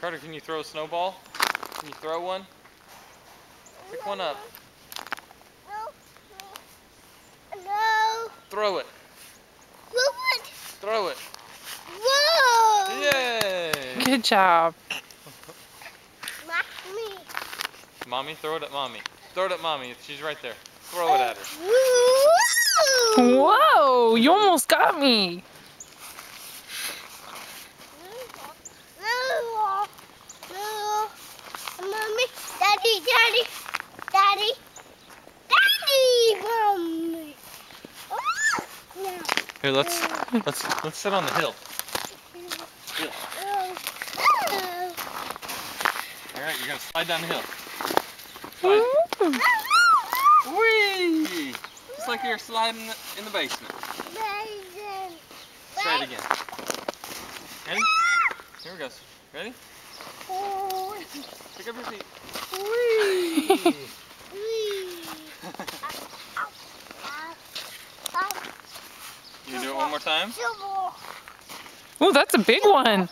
Carter, can you throw a snowball? Can you throw one? Pick one up. No. Throw it. Throw it. Whoa! Yay! Good job. Mommy, throw it at Mommy. Throw it at Mommy. She's right there. Throw it at her. Whoa! You almost got me. Mommy, Daddy, Daddy, Daddy, Daddy, Mommy. Here, let's sit on the hill. Hill. All right, you're gonna slide down the hill. Slide. Whee! Just like you're sliding in the basement. Try it again. Ready? Here we go. Ready? Pick up your feet. Whee! You can do it one more time? Oh, that's a big one.